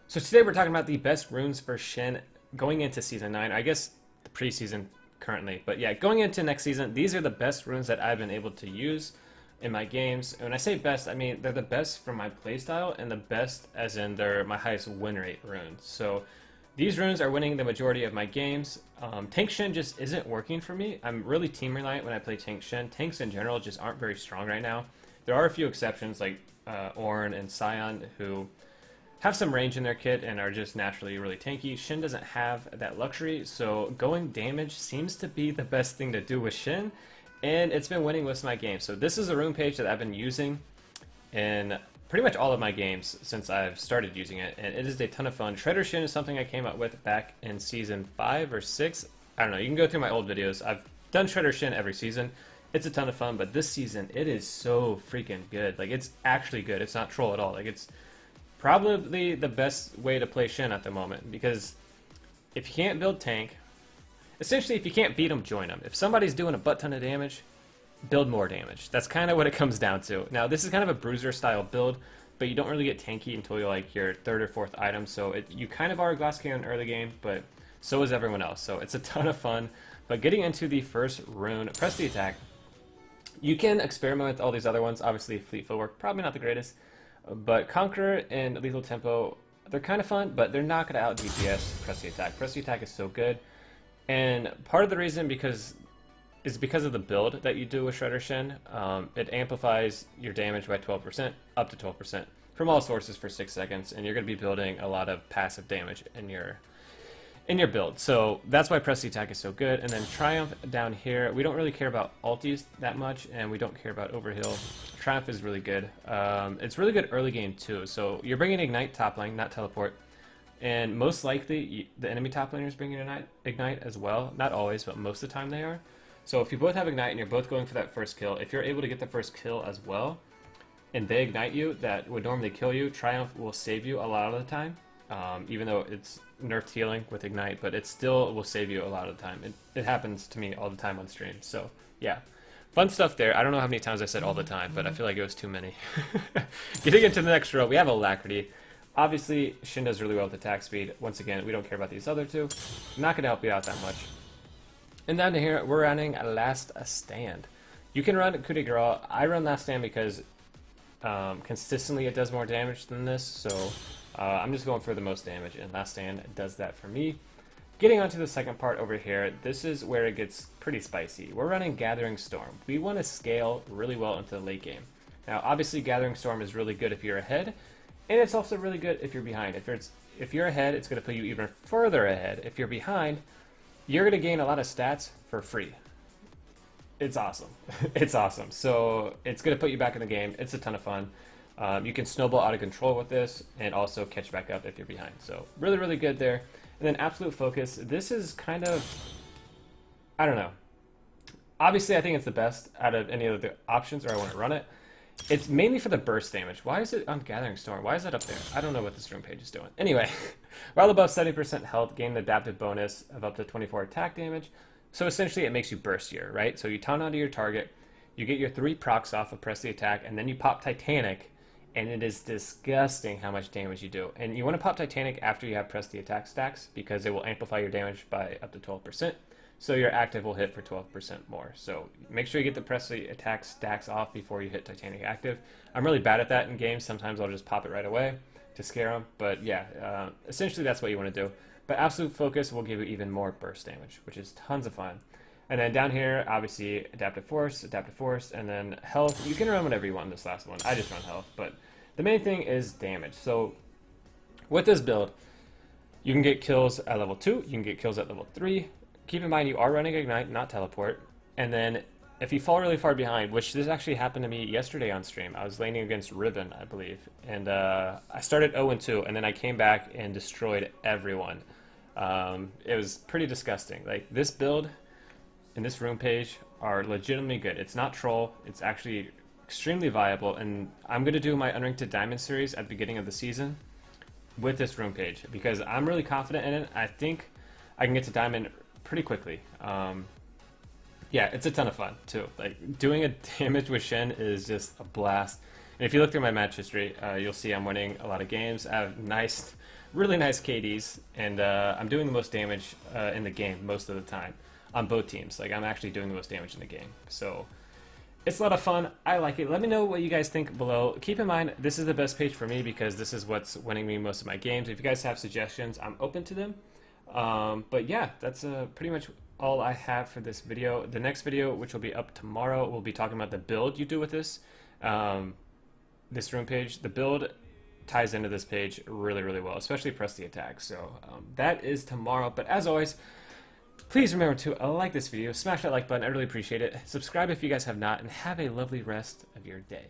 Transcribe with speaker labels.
Speaker 1: So today we're talking about the best runes for Shen going into Season 9. I guess the preseason currently. But yeah, going into next season, these are the best runes that I've been able to use in my games. And when I say best, I mean they're the best for my playstyle and the best as in they're my highest win rate runes. So these runes are winning the majority of my games. Tank Shen just isn't working for me. I'm really team reliant when I play Tank Shen. Tanks in general just aren't very strong right now. There are a few exceptions like Ornn and Scion who have some range in their kit and are just naturally really tanky. Shen doesn't have that luxury, so going damage seems to be the best thing to do with Shen, and it's been winning most of my games. So this is a rune page that I've been using in pretty much all of my games since I've started using it, and it is a ton of fun. Shredder Shen is something I came up with back in Season 5 or 6. I don't know, you can go through my old videos. I've done Shredder Shen every season. It's a ton of fun, but this season, it is so freaking good. Like, it's actually good. It's not troll at all. Like, it's probably the best way to play Shen at the moment, because if you can't build tank, essentially if you can't beat them, join them. If somebody's doing a butt ton of damage, build more damage. That's kind of what it comes down to. Now this is kind of a bruiser style build, but you don't really get tanky until you're like your third or fourth item, so you kind of are a glass cannon early game, but so is everyone else. So it's a ton of fun. But getting into the first rune, press the attack. You can experiment with all these other ones. Obviously Fleet Footwork, probably not the greatest. But Conqueror and Lethal Tempo, they're kind of fun, but they're not going to out DPS Press the Attack. Press the Attack is so good. And part of the reason is because of the build that you do with Shredder Shen. It amplifies your damage by 12%, up to 12%, from all sources for 6 seconds, and you're going to be building a lot of passive damage in your build. So that's why Press the Attack is so good. And then Triumph down here, we don't really care about ultis that much, and we don't care about overheal. Triumph is really good. It's really good early game too. So you're bringing Ignite top lane, not Teleport. And most likely the enemy top laner is bringing Ignite as well. Not always, but most of the time they are. So if you both have Ignite and you're both going for that first kill, if you're able to get the first kill as well, and they Ignite you, that would normally kill you, Triumph will save you a lot of the time. Even though it's nerfed healing with Ignite, but it still will save you a lot of the time. It happens to me all the time on stream. So yeah, fun stuff there. I don't know how many times I said all the time, but I feel like it was too many. Getting into the next row, we have Alacrity. Obviously, Shen does really well with attack speed. Once again, we don't care about these other two. Not going to help you out that much. And down to here, we're running Last Stand. You can run Coup de Grace. I run Last Stand because consistently it does more damage than this, so I'm just going for the most damage, and Last Stand does that for me. Getting onto the second part over here, this is where it gets pretty spicy. We're running Gathering Storm. We want to scale really well into the late game. Now, obviously, Gathering Storm is really good if you're ahead, and it's also really good if you're behind. If you're ahead, it's going to put you even further ahead. If you're behind, you're going to gain a lot of stats for free. It's awesome. It's awesome. So it's going to put you back in the game. It's a ton of fun. You can snowball out of control with this and also catch back up if you're behind. So really, really good there. And then Absolute Focus. This is kind of, I don't know. Obviously, I think it's the best out of any of the options, or I want to run it. It's mainly for the burst damage. Why is it on Gathering Storm? Why is that up there? I don't know what this room page is doing. Anyway, while above 70% health, gain an adaptive bonus of up to 24 attack damage. So essentially, it makes you burstier, right? So you taunt onto your target, you get your 3 procs off of Press the Attack, and then you pop Titanic. And it is disgusting how much damage you do. And you want to pop Titanic after you have Press the Attack stacks, because it will amplify your damage by up to 12%. So your active will hit for 12% more. So make sure you get the Press the Attack stacks off before you hit Titanic active. I'm really bad at that in games. Sometimes I'll just pop it right away to scare them. But yeah, essentially that's what you want to do. But Absolute Focus will give you even more burst damage, which is tons of fun. And then down here, obviously, Adaptive Force, and then Health. You can run whatever you want in this last one. I just run Health, but the main thing is damage. So with this build, you can get kills at level 2, you can get kills at level 3. Keep in mind you are running Ignite, not Teleport. And then if you fall really far behind, which this actually happened to me yesterday on stream, I was laning against Ribbon, I believe. And I started 0-2, and then I came back and destroyed everyone. It was pretty disgusting. Like, this build and this room page are legitimately good. It's not troll, it's actually extremely viable, and I'm going to do my Unranked to Diamond series at the beginning of the season with this room page, because I'm really confident in it. I think I can get to Diamond pretty quickly. Yeah, it's a ton of fun too. Like, doing a damage with Shen is just a blast. And if you look through my match history, you'll see I'm winning a lot of games. I have nice really nice KDs, and I'm doing the most damage in the game most of the time on both teams. Like, I'm actually doing the most damage in the game. So it's a lot of fun. I like it. Let me know what you guys think below. Keep in mind, this is the best page for me because this is what's winning me most of my games. If you guys have suggestions, I'm open to them. But yeah, that's pretty much all I have for this video. The next video, which will be up tomorrow, we'll be talking about the build you do with this this rune page. The build ties into this page really, really well, especially press the attack. So that is tomorrow. But as always, please remember to like this video, smash that like button, I really appreciate it. Subscribe if you guys have not, and have a lovely rest of your day.